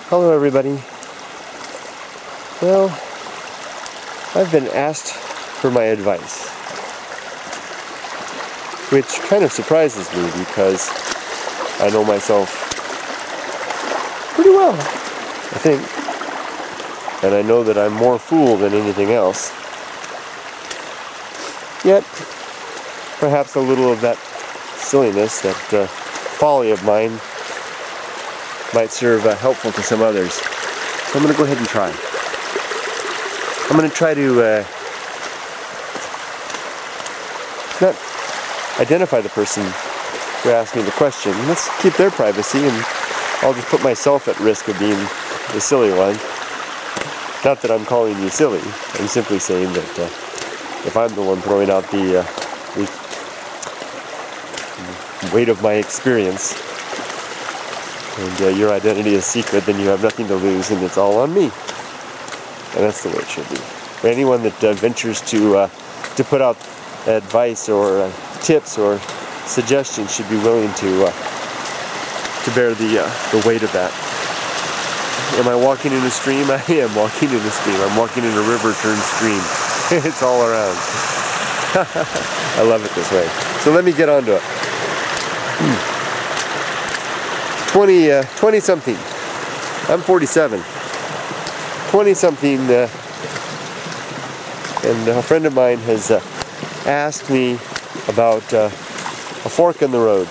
Hello everybody. Well, I've been asked for my advice, which kind of surprises me because I know myself pretty well, I think, and I know that I'm more fool than anything else. Yet, perhaps a little of that silliness, that folly of mine might serve helpful to some others. So I'm going to go ahead and try. I'm going to try to not identify the person who asked me the question. Let's keep their privacy, and I'll just put myself at risk of being the silly one. Not that I'm calling you silly. I'm simply saying that if I'm the one throwing out the weight of my experience, and your identity is secret, then you have nothing to lose, and it's all on me. And that's the way it should be. For anyone that ventures to put out advice or tips or suggestions should be willing to bear the weight of that. Am I walking in a stream? I am walking in a stream. I'm walking in a river turned stream. It's all around. I love it this way. So let me get on to it. 20-something. I'm 47. 20-something, and a friend of mine has asked me about a fork in the road.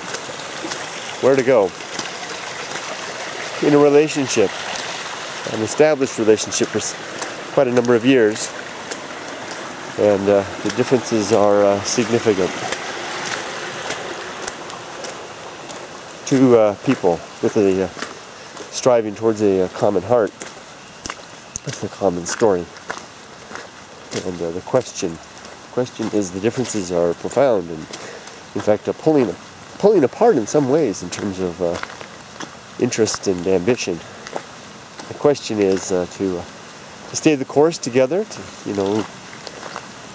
Where to go? In a relationship, an established relationship for quite a number of years, and the differences are significant. Two people with a striving towards a common heart. That's a common story. And the question is, the differences are profound, and in fact pulling apart in some ways in terms of interest and ambition. The question is to stay the course together, to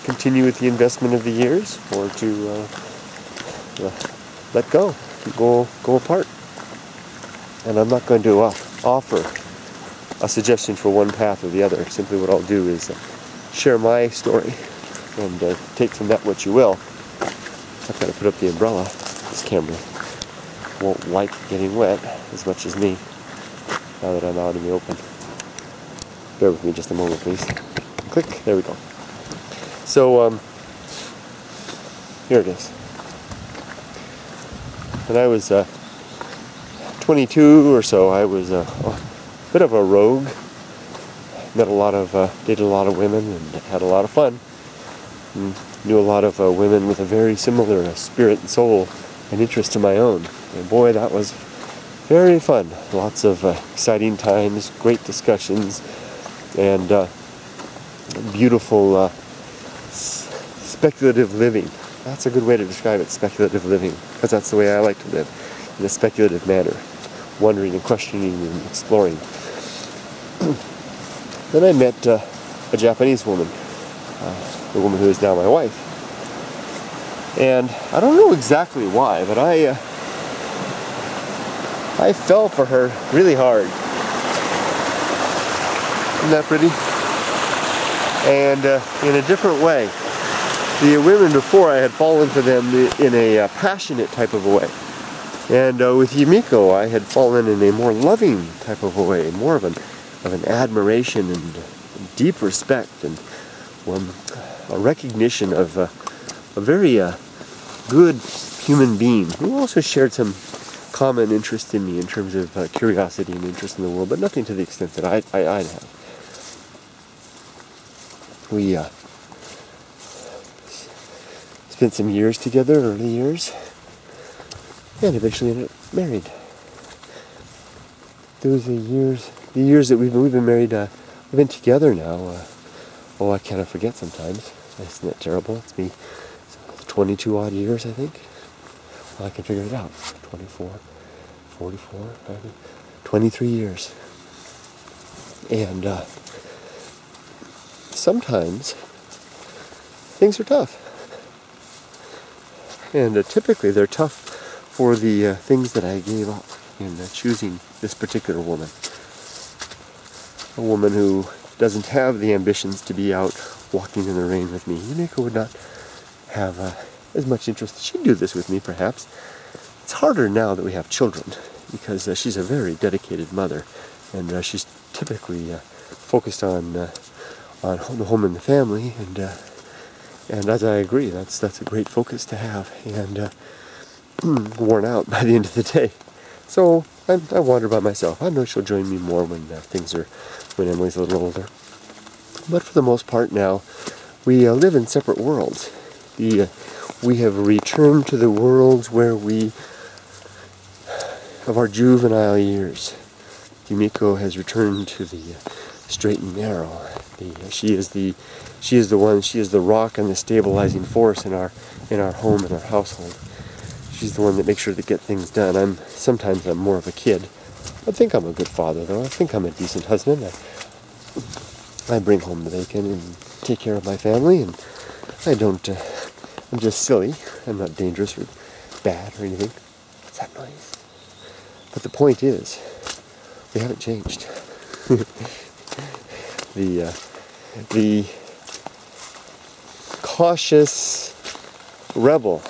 continue with the investment of the years, or to let go apart. And I'm not going to offer a suggestion for one path or the other. Simply what I'll do is share my story and take from that what you will. I've got to put up the umbrella. This camera won't like getting wet as much as me now that I'm out in the open. Bear with me just a moment, please. Click. There we go. So, here it is. When I was 22 or so, I was a bit of a rogue. Dated a lot of women and had a lot of fun. And knew a lot of women with a very similar spirit and soul and interest to my own. And boy, that was very fun. Lots of exciting times, great discussions, and beautiful speculative living. That's a good way to describe it, speculative living, because that's the way I like to live, in a speculative manner, wondering and questioning and exploring. Then I met a Japanese woman, the woman who is now my wife. And I don't know exactly why, but I fell for her really hard. Isn't that pretty? And in a different way. The women before, I had fallen for them in a passionate type of a way. And with Yumiko, I had fallen in a more loving type of a way, more of an admiration and deep respect, and a recognition of a very good human being who also shared some common interest in me in terms of curiosity and interest in the world, but nothing to the extent that I'd have. We spent some years together, early years, and eventually ended up married. Those are the years that we've been married, we've been together now. I kind of forget sometimes. Isn't that terrible? It's me, 22 odd years, I think. Well, I can figure it out. 24, 44, 23 years. And sometimes things are tough. And typically they're tough for the things that I gave up in choosing this particular woman. a woman who doesn't have the ambitions to be out walking in the rain with me. Yumiko would not have as much interest. She'd do this with me, perhaps. It's harder now that we have children, because she's a very dedicated mother, and she's typically focused on the home and the family, and as I agree, that's a great focus to have, and worn out by the end of the day. So I wander by myself. I know she'll join me more when when Emily's a little older. But for the most part now, we live in separate worlds. We have returned to the worlds where of our juvenile years. Yumiko has returned to the straight and narrow. She is the rock and the stabilizing force in our home and our household. She's the one that makes sure to get things done. Sometimes I'm more of a kid. I think I'm a good father, though. I think I'm a decent husband. I bring home the bacon and take care of my family, and I'm just silly. I'm not dangerous or bad or anything. What's that noise? But the point is, we haven't changed. The cautious rebel.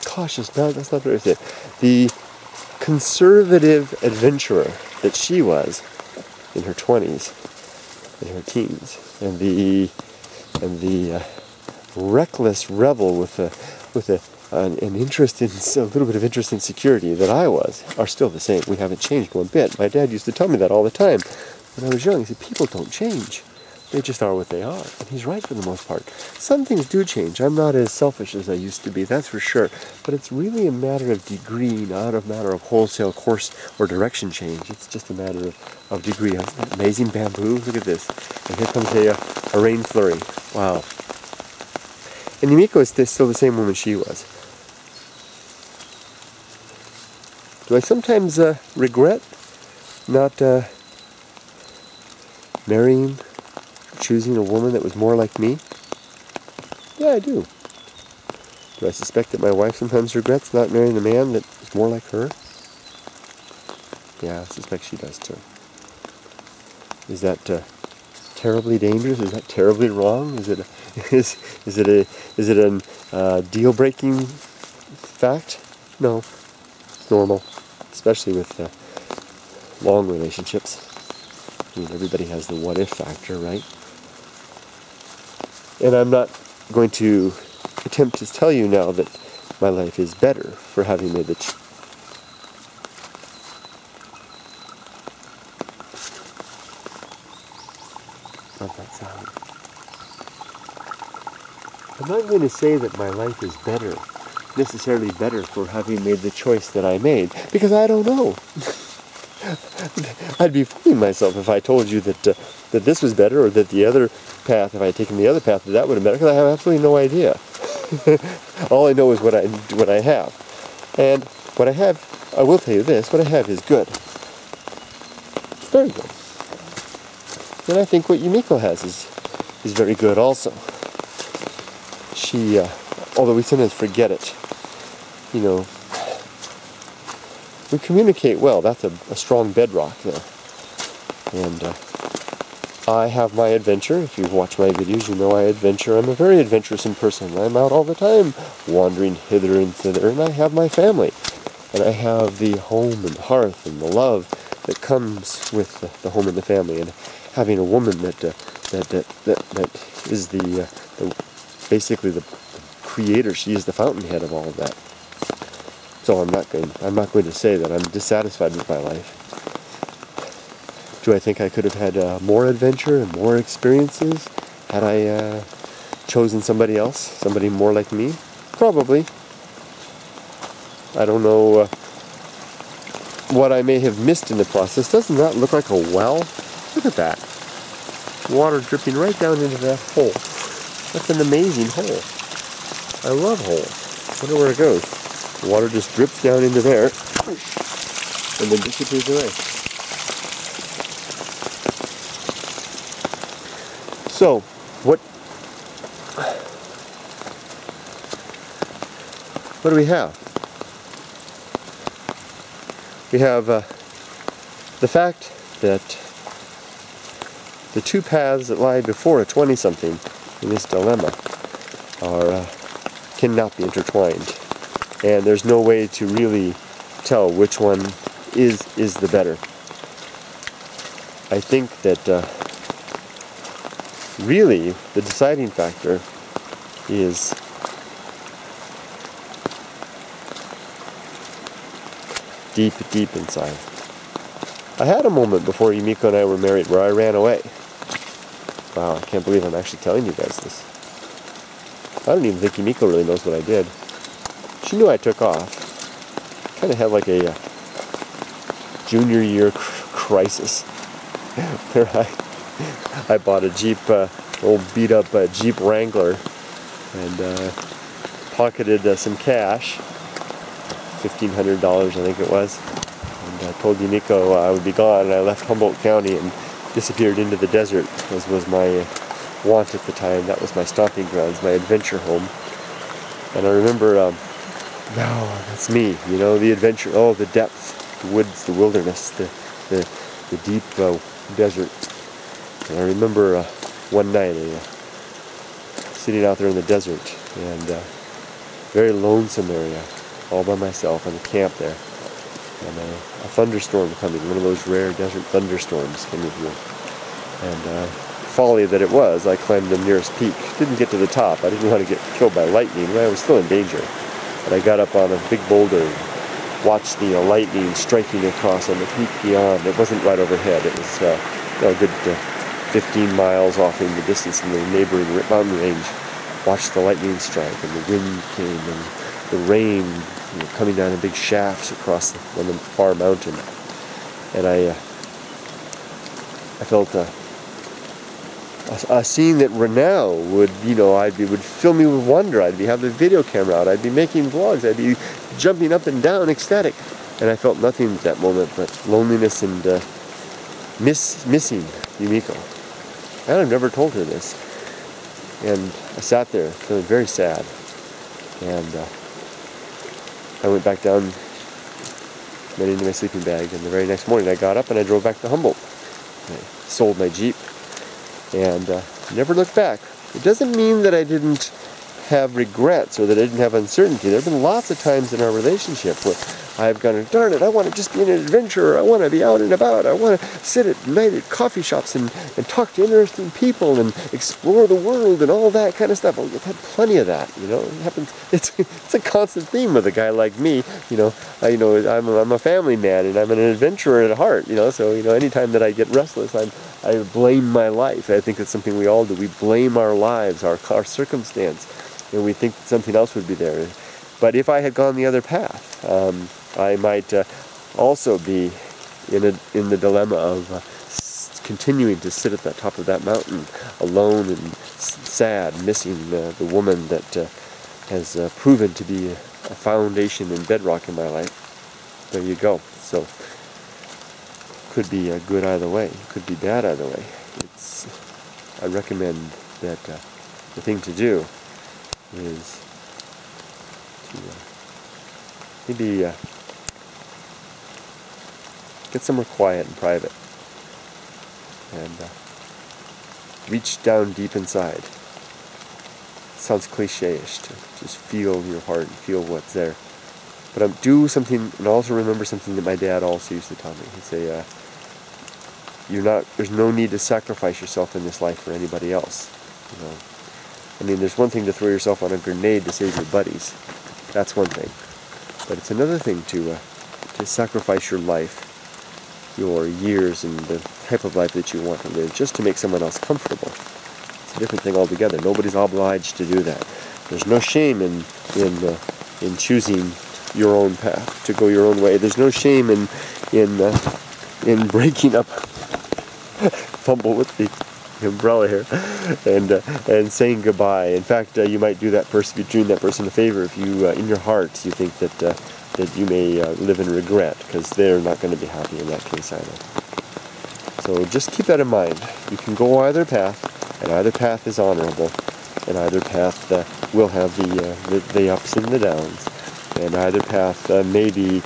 Cautious, no, that's not what I said. The conservative adventurer that she was in her 20s, in her teens, and the reckless rebel with an interest in a little bit of interest in security that I was are still the same. We haven't changed one bit. My dad used to tell me that all the time when I was young. He said, people don't change. They just are what they are. And he's right for the most part. Some things do change. I'm not as selfish as I used to be, that's for sure. But it's really a matter of degree, not a matter of wholesale course or direction change. It's just a matter of degree. Amazing bamboo. Look at this. And here comes a rain flurry. Wow. And Yumiko is still the same woman she was. Do I sometimes regret not marrying, choosing a woman that was more like me? Yeah, I do. Do I suspect that my wife sometimes regrets not marrying a man that is more like her? Yeah, I suspect she does too. Is that terribly dangerous? Is that terribly wrong? Is it a deal-breaking fact? No, it's normal, especially with long relationships. I mean, everybody has the what-if factor, right? And I'm not going to attempt to tell you now that my life is better for having made the Love that sound. I'm not going to say that my life is better, necessarily better for having made the choice that I made, because I don't know. I'd be fooling myself if I told you that this was better, or that the other path, if I had taken the other path, that would have been better, because I have absolutely no idea. All I know is what I have. And what I have, I will tell you this, what I have is good. It's very good. And I think what Yumiko has is very good also. She, although we sometimes forget it, you know, we communicate well. That's a strong bedrock there. And I have my adventure. If you've watched my videos, you know I adventure. I'm a very adventuresome person. I'm out all the time, wandering hither and thither. And I have my family. And I have the home and hearth and the love that comes with the home and the family. And having a woman that is basically the creator. She is the fountainhead of all of that. So I'm not going to say that I'm dissatisfied with my life. Do I think I could have had more adventure and more experiences had I chosen somebody else, somebody more like me? Probably. I don't know what I may have missed in the process. Doesn't that look like a well? Look at that. Water dripping right down into that hole. That's an amazing hole. I love holes. I wonder where it goes. The water just drips down into there and then disappears away. So, what do we have? We have the fact that the two paths that lie before a 20-something in this dilemma cannot be intertwined, and there's no way to really tell which one is the better. I think that really the deciding factor is deep, deep inside. I had a moment before Yumiko and I were married where I ran away. Wow, I can't believe I'm actually telling you guys this. I don't even think Yumiko really knows what I did. She knew I took off. Kind of had like a junior year crisis where I bought a Jeep, old beat up Jeep Wrangler, and pocketed some cash, $1,500 I think it was, and I told Yumiko I would be gone, and I left Humboldt County and disappeared into the desert, as was my want at the time. That was my stomping grounds, my adventure home. And I remember, no, that's me, you know, the adventure, oh, the depth, the woods, the wilderness, the deep desert. And I remember one night sitting out there in the desert, and very lonesome area, all by myself in a camp there, and a thunderstorm coming, one of those rare desert thunderstorms coming through. And folly that it was, I climbed the nearest peak. Didn't get to the top. I didn't want to get killed by lightning. I was still in danger. But I got up on a big boulder and watched the lightning striking across on the peak beyond. It wasn't right overhead. It was a good 15 miles off in the distance in the neighboring mountain range. Watched the lightning strike, and the wind came, and the rain, you know, coming down in big shafts across on the far mountain. And I felt a scene that now would, you know, would fill me with wonder. I'd have the video camera out. I'd be making vlogs. I'd be jumping up and down, ecstatic. And I felt nothing at that moment but loneliness and missing Yumiko. And I've never told her this. And I sat there feeling very sad. And I went back down, went into my sleeping bag, and the very next morning I got up and I drove back to Humboldt. I sold my Jeep and never looked back. It doesn't mean that I didn't have regrets or that I didn't have uncertainty. There have been lots of times in our relationship where I've gone, darn it, I want to just be an adventurer. I want to be out and about. I want to sit at night at coffee shops and talk to interesting people and explore the world and all that kind of stuff. I've had plenty of that, you know. It happens. It's a constant theme with a guy like me, you know. I'm a family man and I'm an adventurer at heart, you know. So, you know, anytime that I get restless, I blame my life. I think that's something we all do. We blame our lives, our circumstance, and we think that something else would be there. But if I had gone the other path, I might also be in the dilemma of continuing to sit at the top of that mountain alone and sad, missing the woman that has proven to be a foundation and bedrock in my life. There you go. So could be good either way. Could be bad either way. I recommend that the thing to do is to maybe get somewhere quiet and private and reach down deep inside. Sounds cliche-ish to just feel your heart and feel what's there. But do something, and also remember something that my dad also used to tell me. He'd say, there's no need to sacrifice yourself in this life for anybody else. You know? I mean, there's one thing to throw yourself on a grenade to save your buddies. That's one thing. But it's another thing to sacrifice your life, your years, and the type of life that you want to live just to make someone else comfortable. It's a different thing altogether. Nobody's obliged to do that. There's no shame in choosing your own path, to go your own way. There's no shame in breaking up, fumble with the umbrella here, and saying goodbye. In fact, you might do that person, be doing that person a favor if you, in your heart, you think that you may live in regret, because they're not going to be happy in that case either. So just keep that in mind. You can go either path, and either path is honorable, and either path will have the ups and the downs, and either path may be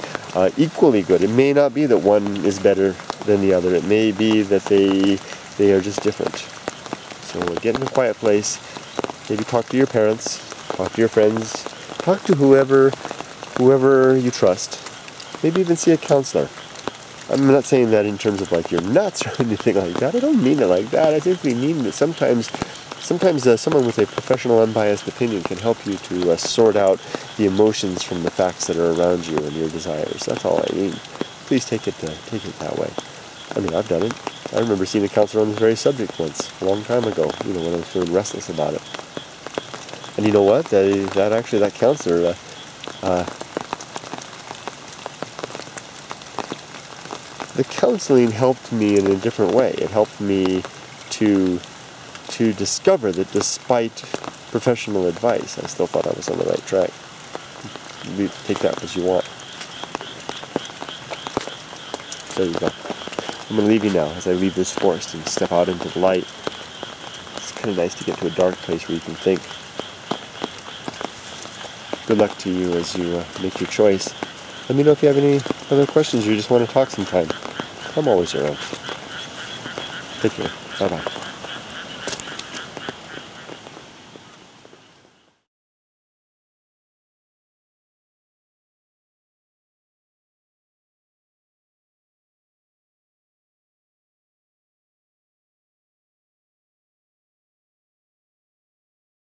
equally good. It may not be that one is better than the other. It may be that they They are just different. So get in a quiet place. Maybe talk to your parents, talk to your friends, talk to whoever you trust. Maybe even see a counselor. I'm not saying that in terms of like you're nuts or anything like that. I don't mean it like that. I simply mean that sometimes someone with a professional, unbiased opinion can help you to sort out the emotions from the facts that are around you and your desires. That's all I mean. Please take it that way. I mean, I've done it. I remember seeing a counselor on this very subject once, a long time ago, when I was feeling restless about it. And you know what? That counselor, the counseling helped me in a different way. It helped me to discover that despite professional advice, I still thought I was on the right track. Take that as you want. There you go. I'm going to leave you now as I leave this forest and step out into the light. It's kind of nice to get to a dark place where you can think. Good luck to you as you make your choice. Let me know if you have any other questions or you just want to talk sometime. I'm always around. Take care. Bye-bye.